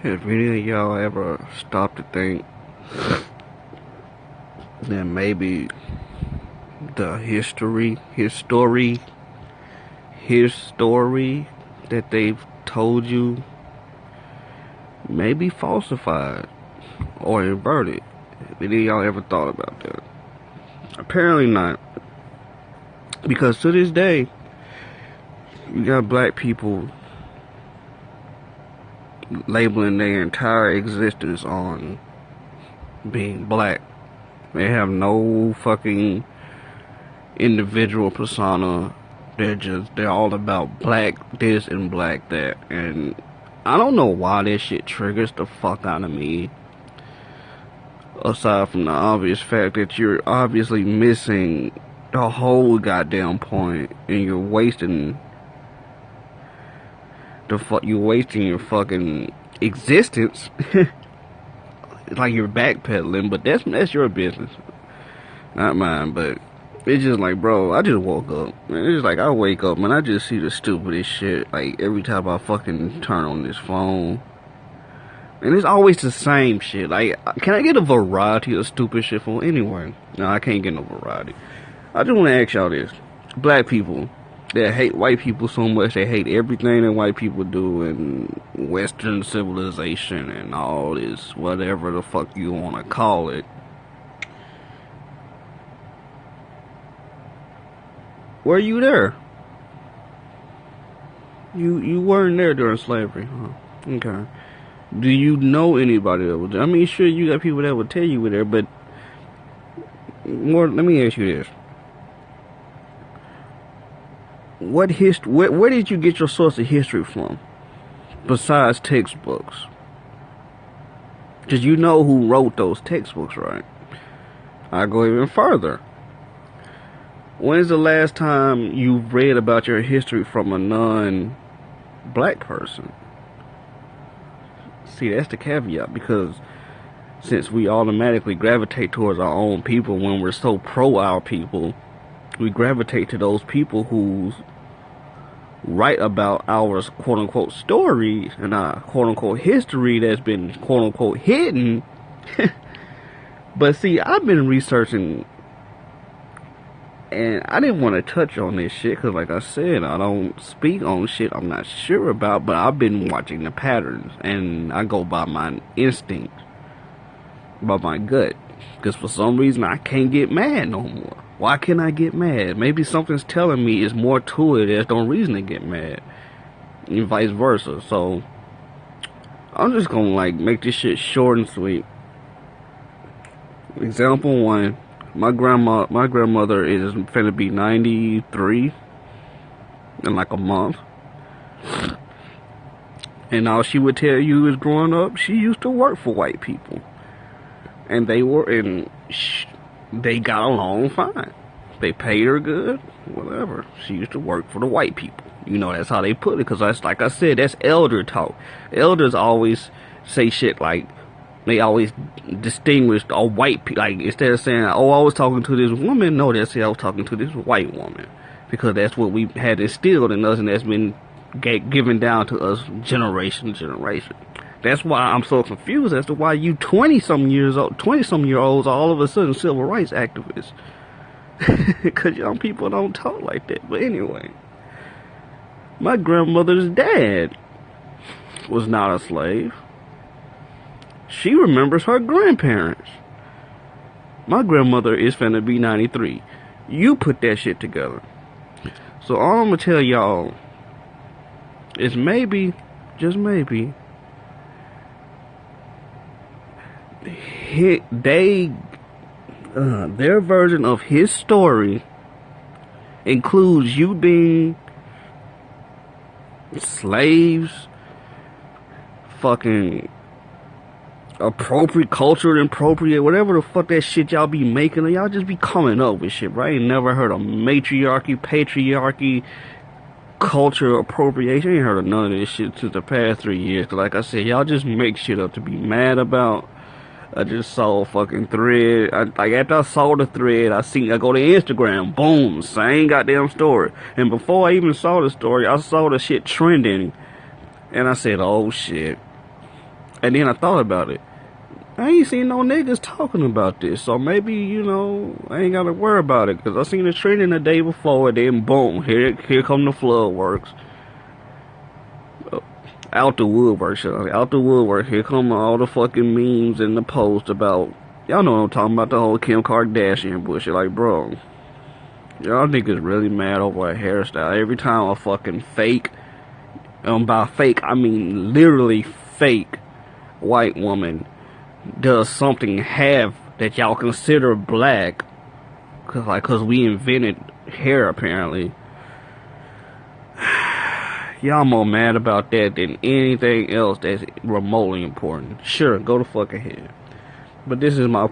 Have any of y'all ever stopped to think that maybe the his story that they've told you may be falsified or inverted? Have any of y'all ever thought about that? Apparently not. Because to this day, you got black people labeling their entire existence on being black. They have no fucking individual persona. They're all about black this and black that. And I don't know why this shit triggers the fuck out of me. Aside from the obvious fact that you're obviously missing the whole goddamn point and you're wasting your fucking existence. It's like you're backpedaling, but that's your business, not mine. But it's just like, bro, I just woke up, man. It's like I wake up, man, I just see the stupidest shit, like, every time I fucking turn on this phone. And it's always the same shit. Like, can I get a variety of stupid shit from anywhere? No, I can't get no variety. I just want to ask y'all this. Black people that hate white people so much, they hate everything that white people do in Western civilization and all this, whatever the fuck you want to call it. Were you there? You weren't there during slavery, huh? Okay. Do you know anybody that was there? I mean, sure, you got people that would tell you were there, but more, let me ask you this. Where did you get your source of history from? Besides textbooks. Because you know who wrote those textbooks, right? I go even further. When's the last time you read about your history from a non-black person? See, that's the caveat, because since we automatically gravitate towards our own people when we're so pro our people, we gravitate to those people who write about our quote-unquote stories and our quote-unquote history that's been quote-unquote hidden. But see, I've been researching, and I didn't want to touch on this shit because, like I said, I don't speak on shit I'm not sure about, but I've been watching the patterns, and I go by my instinct, by my gut, because for some reason I can't get mad no more. Why can't I get mad? Maybe something's telling me it's more to it. There's no reason to get mad. And vice versa. So, I'm just gonna, like, make this shit short and sweet. Example 1. My grandmother is finna be 93 in like a month. And all she would tell you is growing up, she used to work for white people. And they got along fine. They paid her good, whatever. She used to work for the white people. You know, that's how they put it, because that's, like I said, that's elder talk. Elders always say shit like, they always distinguish a white people. Like, instead of saying, oh, I was talking to this woman, no, they say I was talking to this white woman. Because that's what we had instilled in us, and that's been given down to us generation to generation. That's why I'm so confused as to why you 20-some-year-olds are all of a sudden civil rights activists. Because young people don't talk like that. But anyway, my grandmother's dad was not a slave. She remembers her grandparents. My grandmother is finna be 93. You put that shit together. So all I'm gonna tell y'all is maybe, just maybe, their version of his story includes you being slaves, fucking appropriate, whatever the fuck that shit y'all be making, y'all just be coming up with shit, right? I ain't never heard of matriarchy, patriarchy, culture appropriation. I ain't heard of none of this shit since the past 3 years. Cause like I said, y'all just make shit up to be mad about. I just saw a fucking thread. After I saw the thread, I go to Instagram, boom, same goddamn story. And before I even saw the story, I saw the shit trending, and I said, oh shit. And then I thought about it. I ain't seen no niggas talking about this, so maybe, you know, I ain't gotta worry about it, because I seen the trending the day before, and then boom, here come the flood works. Out the woodwork, out the woodwork, here come all the fucking memes and the posts about, y'all know what I'm talking about, the whole Kim Kardashian bullshit. Like, bro, y'all niggas really mad over a hairstyle. Every time a fucking fake, by fake, I mean literally fake white woman does something half that y'all consider black, cause we invented hair apparently. Y'all more mad about that than anything else that's remotely important. Sure, go the fuck ahead. But this is my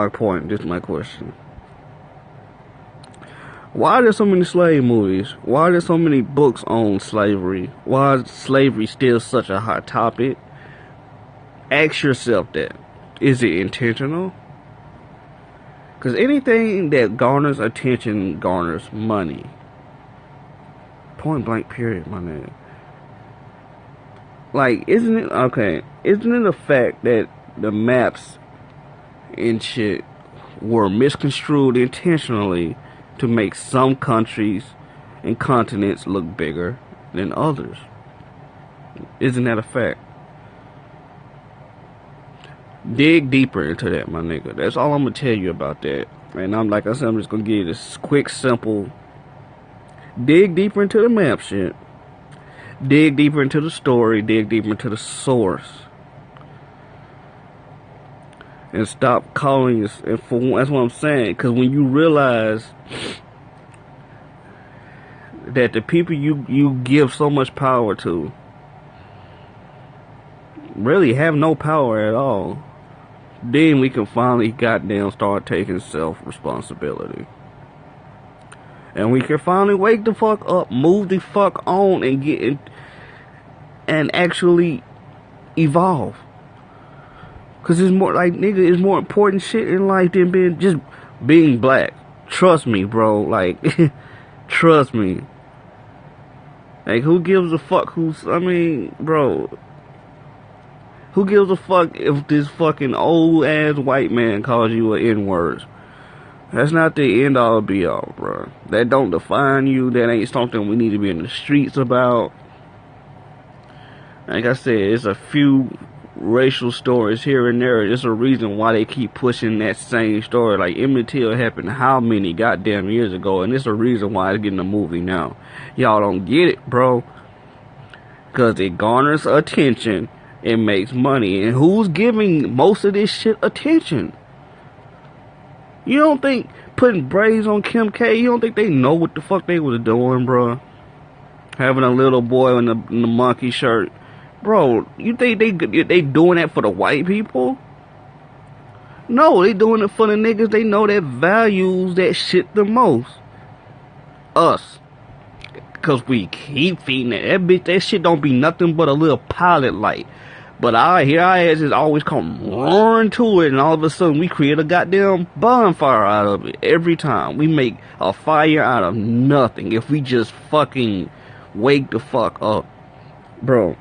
point. This is my question. Why are there so many slave movies? Why are there so many books on slavery? Why is slavery still such a hot topic? Ask yourself that. Is it intentional? Because anything that garners attention garners money. Point blank period, my nigga. Like, isn't it a fact that the maps and shit were misconstrued intentionally to make some countries and continents look bigger than others? Isn't that a fact? Dig deeper into that, my nigga. That's all I'm gonna tell you about that. And I'm just gonna give you this quick, simple. Dig deeper into the map shit. Dig deeper into the story. Dig deeper into the source. And stop calling this. That's what I'm saying. Because when you realize that the people you give so much power to really have no power at all, then we can finally goddamn start taking self-responsibility. And we can finally wake the fuck up, move the fuck on, and get it, and actually evolve. Cause it's more like, nigga, it's more important shit in life than being black. Trust me, bro. Like, trust me. Like, who gives a fuck bro. Who gives a fuck if this fucking old ass white man calls you an N-word? That's not the end all be all, bro. That don't define you. That ain't something we need to be in the streets about. Like I said, it's a few racial stories here and there. There's a reason why they keep pushing that same story. Like, Emmett Till happened how many goddamn years ago, and it's a reason why it's getting a movie now. Y'all don't get it, bro. Cause it garners attention. It makes money. And who's giving most of this shit attention? You don't think putting braids on Kim K, you don't think they know what the fuck they was doing, bro? Having a little boy in the monkey shirt. Bro, you think they doing that for the white people? No, they doing it for the niggas they know that values that shit the most. Us. Cause we keep feeding it. That shit don't be nothing but a little pilot light. But our ass is always come roaring to it, and all of a sudden we create a goddamn bonfire out of it. Every time we make a fire out of nothing, if we just fucking wake the fuck up. Bro,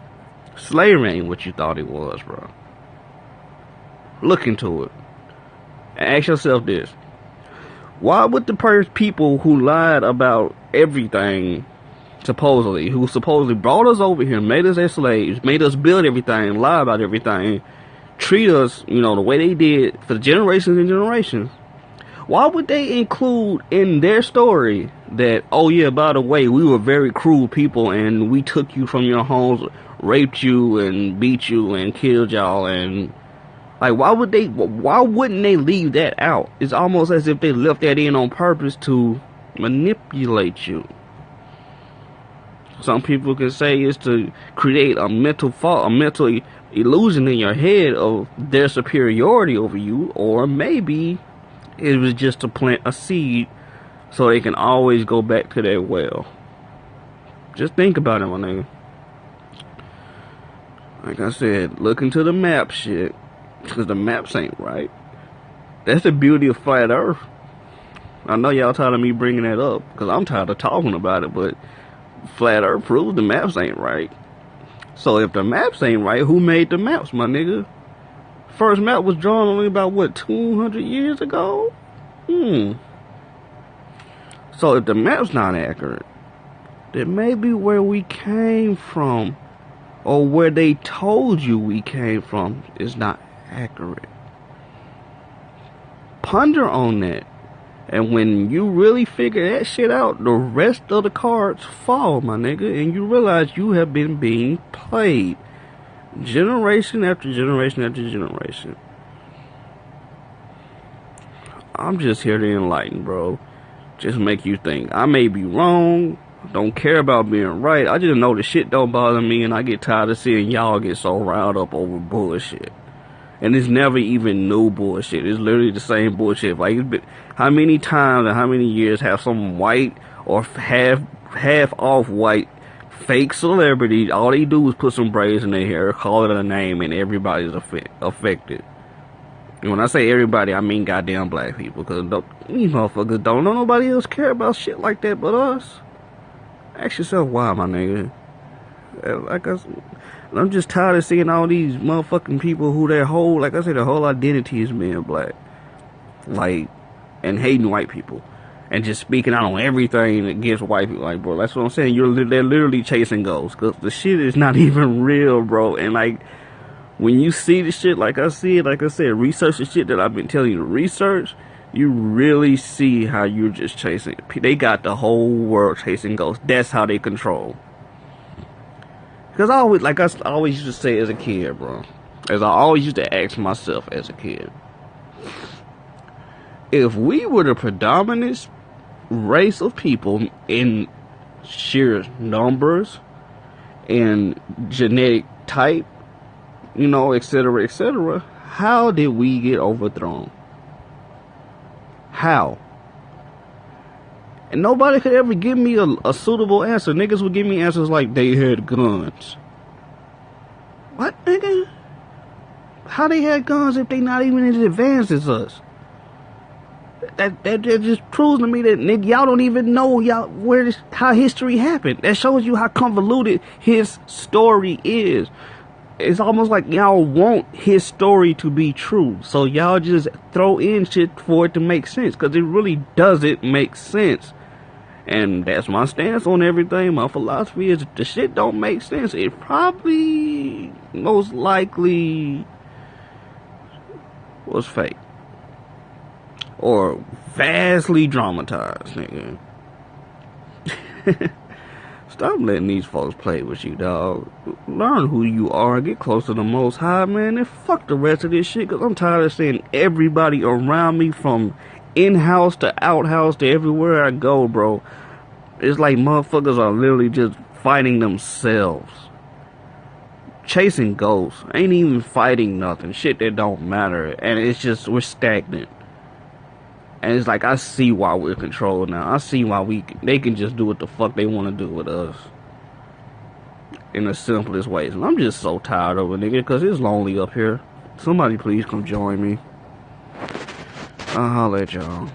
slavery ain't what you thought it was, bro. Look into it. And ask yourself this. Why would the people who lied about everything, who supposedly brought us over here, made us as slaves, made us build everything, lie about everything, treat us, the way they did for generations and generations, why would they include in their story that, oh yeah, by the way, we were very cruel people and we took you from your homes, raped you and beat you and killed y'all, and like, why wouldn't they leave that out? It's almost as if they left that in on purpose to manipulate you. Some people can say it's to create a mental illusion in your head of their superiority over you, or maybe it was just to plant a seed so they can always go back to that well. Just think about it, my nigga. Like I said, look into the map shit, because the maps ain't right. That's the beauty of flat earth. I know y'all tired of me bringing that up, because I'm tired of talking about it, but flat earth proves the maps ain't right. So if the maps ain't right, who made the maps, my nigga? First map was drawn only about, what, 200 years ago? So if the map's not accurate, then maybe where we came from, or where they told you we came from, is not accurate. Ponder on that. And when you really figure that shit out, the rest of the cards fall, my nigga. And you realize you have been being played. Generation after generation after generation. I'm just here to enlighten, bro. Just make you think. I may be wrong. Don't care about being right. I just know the shit don't bother me, and I get tired of seeing y'all get so riled up over bullshit. And it's never even new bullshit. It's literally the same bullshit. Like, it's been, how many times and how many years have some white or half off white fake celebrity, all they do is put some braids in their hair, call it a name, and everybody's affected. And when I say everybody, I mean goddamn black people, because these motherfuckers don't know nobody else care about shit like that but us. Ask yourself why, my nigga. Like I'm just tired of seeing all these motherfucking people who their whole, like I said, their whole identity is being black. Like, and hating white people. And just speaking out on everything against white people. Like, bro, that's what I'm saying. They're literally chasing ghosts. Because the shit is not even real, bro. And, like, when you see the shit, like I said, research the shit that I've been telling you to research, you really see how you're just chasing. They got the whole world chasing ghosts. That's how they control. Because I always used to say as a kid, bro. As I always used to ask myself as a kid. If we were the predominant race of people in sheer numbers and genetic type, you know, etc., how did we get overthrown? How? And nobody could ever give me a suitable answer. Niggas would give me answers like they had guns. What, nigga? How they had guns if they not even as advanced as us? That just proves to me that, nigga, y'all don't even know how history happened. That shows you how convoluted his story is. It's almost like y'all want his story to be true. So y'all just throw in shit for it to make sense. Because it really doesn't make sense. And that's my stance on everything. My philosophy is if the shit don't make sense, it probably most likely was fake. Or vastly dramatized, nigga. Stop letting these folks play with you, dog. Learn who you are. Get close to the Most High, man. And fuck the rest of this shit. Because I'm tired of seeing everybody around me, from in-house to outhouse to everywhere I go, bro. It's like motherfuckers are literally just fighting themselves. Chasing ghosts. Ain't even fighting nothing. Shit that don't matter. And it's just, we're stagnant. And it's like, I see why we're controlled now. I see why they can just do what the fuck they want to do with us. In the simplest ways. And I'm just so tired of it, nigga, because it's lonely up here. Somebody please come join me. I'll holler at y'all.